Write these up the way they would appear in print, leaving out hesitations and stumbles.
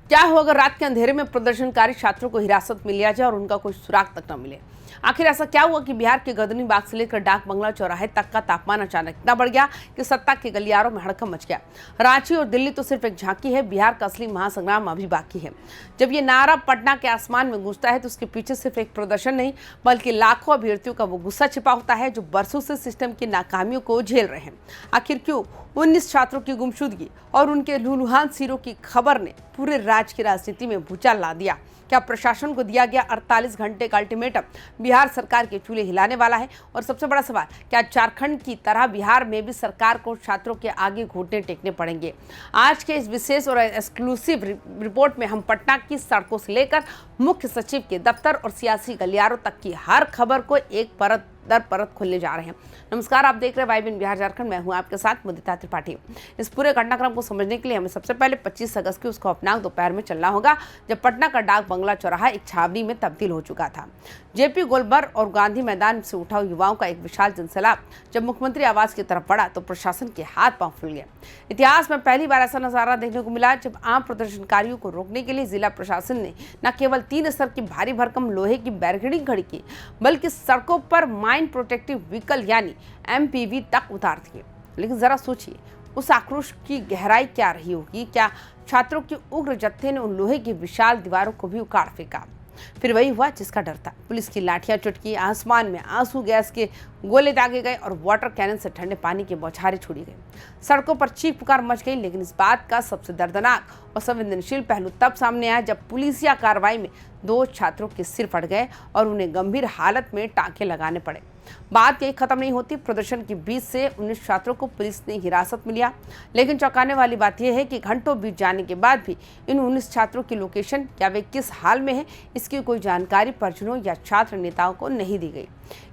क्या हो अगर रात के अंधेरे में प्रदर्शनकारी छात्रों को हिरासत में लिया जाए और उनका कोई सुराग तक न मिले? आखिर ऐसा क्या हुआ कि बिहार के गर्दनी बाग से लेकर डाक बंगला चौराहे तक का तापमान अचानक इतना बढ़ गया कि सत्ता के गलियारों में हड़कंप मच गया। रांची और दिल्ली तो सिर्फ एक झांकी है, बिहार का असली महासंग्राम अभी बाकी है। जब ये नारा पटना के आसमान में गूंजता है तो उसके पीछे सिर्फ एक प्रदर्शन नहीं बल्कि लाखों अभ्यर्थियों का वो गुस्सा छिपा होता है जो बरसों से सिस्टम की नाकामियों को झेल रहे हैं। आखिर क्यों 19 छात्रों की गुमशुदगी और उनके लूलुहान सिरों की खबर ने पूरे राज्य की राजनीति में भूचाल ला दिया? क्या प्रशासन को दिया गया 48 घंटे का अल्टीमेटम बिहार सरकार के चूल्हे हिलाने वाला है? और सबसे बड़ा सवाल, क्या झारखंड की तरह बिहार में भी सरकार को छात्रों के आगे घुटने टेकने पड़ेंगे? आज के इस विशेष और एक्सक्लूसिव रिपोर्ट में हम पटना की सड़कों से लेकर मुख्य सचिव के दफ्तर और सियासी गलियारों तक की हर खबर को एक परत दर परत खोलने जा रहे हैं। नमस्कार, आप देख रहे हैं वाइब इन बिहार झारखंड। मैं हूं आपके साथ मुदिता त्रिपाठी। इस पूरे घटनाक्रम को समझने के लिए हमें सबसे पहले 25 अगस्त की उसको अपना दोपहर में चलना होगा जब पटना का डाक बंगला चौराहा एक छावनी में तब्दील हो चुका था। जेपी गोलबर्ग और गांधी मैदान से उठा युवाओं का एक विशाल जनसैलाब जब मुख्यमंत्री आवास की तरफ बढ़ा तो प्रशासन के हाथ पांव फूल गए। इतिहास में पहली बार ऐसा नजारा देखने को मिला जब आम प्रदर्शनकारियों को रोकने के लिए जिला प्रशासन ने न केवल 3 स्तर की भारी भरकम लोहे की बैरिकेडिंग खड़ी की बल्कि सड़कों पर माइन प्रोटेक्टिव व्हीकल यानी MPV तक उतार दिए। लेकिन जरा सोचिए, उस आक्रोश की गहराई क्या रही होगी? क्या छात्रों के उग्र जत्थे ने उन लोहे की विशाल दीवारों को भी उखाड़ फेंका? फिर वही हुआ जिसका डर था। पुलिस की लाठियां चुटकी, आसमान में आंसू गैस के गोले दागे गए और वाटर कैनन से ठंडे पानी की बौछारें छोड़ी गई। सड़कों पर चीख पुकार मच गई। लेकिन इस बात का सबसे दर्दनाक और संवेदनशील पहलू तब सामने आया जब पुलिसिया कार्रवाई में 2 छात्रों के सिर फट गए और उन्हें गंभीर हालत में टांके लगाने पड़े। बात यही खत्म नहीं होती। प्रदर्शन के बीच से 19 छात्रों को पुलिस ने हिरासत में लिया। लेकिन चौंकाने वाली बात यह है कि घंटों बीत जाने के बाद भी इन 19 छात्रों की लोकेशन या वे किस हाल में है इसकी कोई जानकारी परिजनों या छात्र नेताओं को नहीं दी गई।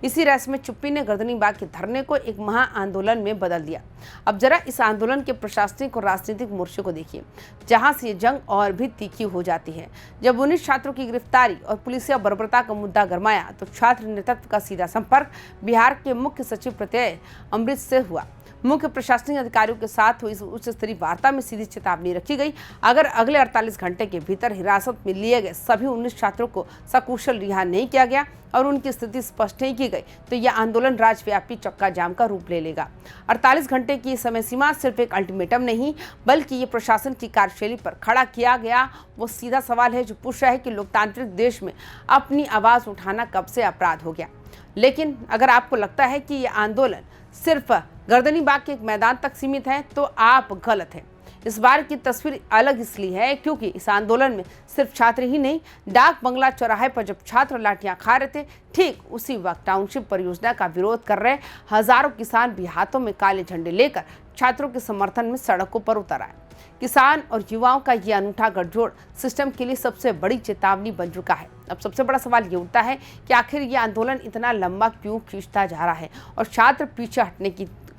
इसी रहस्य में चुप्पी ने गर्दनी बाग के धरने को एक महा आंदोलन में बदल दिया। अब जरा इस आंदोलन के प्रशासनिक और राजनीतिक मोर्चे को देखिए, जहां से ये जंग और भी तीखी हो जाती है। जब 19 छात्रों की गिरफ्तारी और पुलिसिया बर्बरता का मुद्दा गरमाया तो छात्र नेतृत्व का सीधा संपर्क बिहार के मुख्य सचिव प्रत्यय अमृत से हुआ। मुख्य प्रशासनिक अधिकारियों के साथ हुई उच्च स्तरीय वार्ता में सीधी चेतावनी रखी गई, अगर अगले 48 घंटे के भीतर हिरासत में लिए गए सभी 19 छात्रों को सकुशल रिहा नहीं किया गया और उनकी स्थिति स्पष्ट नहीं की गई तो यह आंदोलन राज्यव्यापी चक्का जाम का रूप ले लेगा। 48 घंटे की समय सीमा सिर्फ एक अल्टीमेटम नहीं बल्कि ये प्रशासन की कार्यशैली पर खड़ा किया गया वो सीधा सवाल है जो पूछ रहा है कि लोकतांत्रिक देश में अपनी आवाज उठाना कब से अपराध हो गया। लेकिन अगर आपको लगता है कि यह आंदोलन सिर्फ गर्दनी बाग के एक मैदान तक सीमित है तो आप गलत हैं। इस बार की तस्वीर अलग इसलिए है क्योंकि इस आंदोलन में सिर्फ छात्र ही नहीं, डाक बंगला चौराहे पर जब छात्र लाठियां खा रहे थे ठीक उसी वक्त टाउनशिप परियोजना का विरोध कर रहे हजारों किसान भी हाथों में काले झंडे लेकर छात्रों के समर्थन में सड़कों पर उतर आए। किसान और युवाओं का ये अनूठा गठजोड़ सिस्टम के लिए सबसे बड़ी चेतावनी बन चुका है। अब सबसे बड़ा सवाल ये उठता है कि आखिर ये आंदोलन इतना लंबा क्यों खींचता जा रहा है और छात्र पीछे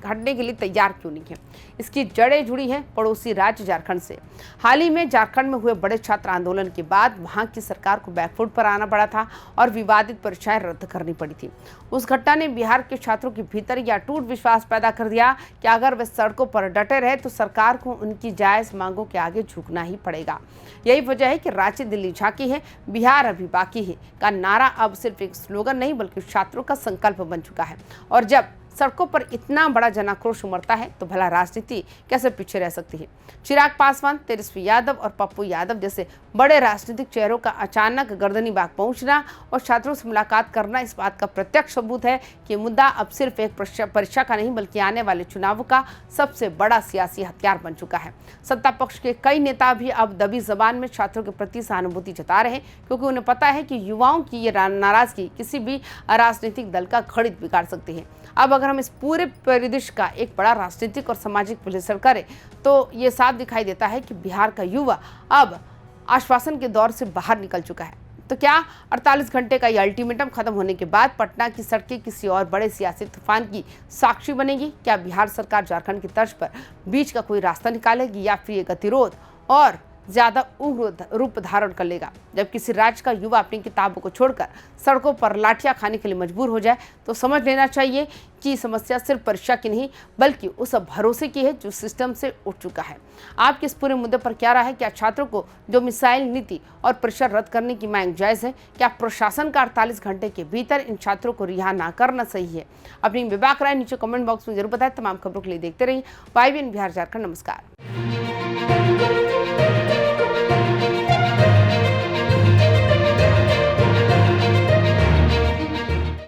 हटने के लिए तैयार क्यों नहीं है? इसकी जड़ें जुड़ी हैं पड़ोसी राज्य झारखंड से। हाल ही में झारखंड में हुए बड़े छात्र आंदोलन के बाद वहां की सरकार को बैकफुट पर आना पड़ा था और विवादित परीक्षाएं रद्द करनी पड़ी थी। उस घटना ने बिहार के छात्रों के भीतर यह अटूट विश्वास पैदा कर दिया कि अगर वे सड़कों पर डटे रहे तो सरकार को उनकी जायज मांगों के आगे झुकना ही पड़ेगा। यही वजह है कि रांची दिल्ली झांकी है, बिहार अभी बाकी है का नारा अब सिर्फ एक स्लोगन नहीं बल्कि छात्रों का संकल्प बन चुका है। और जब सड़कों पर इतना बड़ा जनाक्रोश उमड़ता है तो भला राजनीति कैसे पीछे रह सकती है? चिराग पासवान, तेजस्वी यादव और पप्पू यादव जैसे बड़े राजनीतिक चेहरों का अचानक गर्दनी बाग पहुंचना और छात्रों से मुलाकात करना इस बात का प्रत्यक्ष सबूत है कि मुद्दा अब सिर्फ एक परीक्षा का नहीं बल्कि आने वाले चुनावों का सबसे बड़ा सियासी हथियार बन चुका है। सत्ता पक्ष के कई नेता भी अब दबी जबान में छात्रों के प्रति सहानुभूति जता रहे हैं क्योंकि उन्हें पता है कि युवाओं की ये नाराजगी किसी भी राजनीतिक दल का खड़ित बिगाड़ सकती है। अब अगर हम इस पूरे परिदृश्य का एक बड़ा राजनीतिक और सामाजिक विश्लेषण करें तो ये साफ दिखाई देता है कि बिहार का युवा अब आश्वासन के दौर से बाहर निकल चुका है। तो क्या 48 घंटे का ये अल्टीमेटम खत्म होने के बाद पटना की सड़कें किसी और बड़े सियासी तूफान की साक्षी बनेगी? क्या बिहार सरकार झारखंड की तर्ज पर बीच का कोई रास्ता निकालेगी या फिर ये गतिरोध और ज्यादा उग्र रूप धारण कर लेगा। जब किसी राज्य का युवा अपनी किताबों को छोड़कर सड़कों पर लाठियां खाने के लिए मजबूर हो जाए तो समझ लेना चाहिए कि समस्या सिर्फ परीक्षा की नहीं बल्कि उस भरोसे की है जो सिस्टम से उठ चुका है। आपके इस पूरे मुद्दे पर क्या राय है? क्या छात्रों को जो मिसाइल नीति और परीक्षा रद्द करने की मांग जायज है? क्या प्रशासन का 48 घंटे के भीतर इन छात्रों को रिहा ना करना सही है? अपनी बेबाक राय नीचे कमेंट बॉक्स में जरूर बताएं। तमाम खबरों के लिए देखते रहिए YBN बिहार झारखंड। नमस्कार।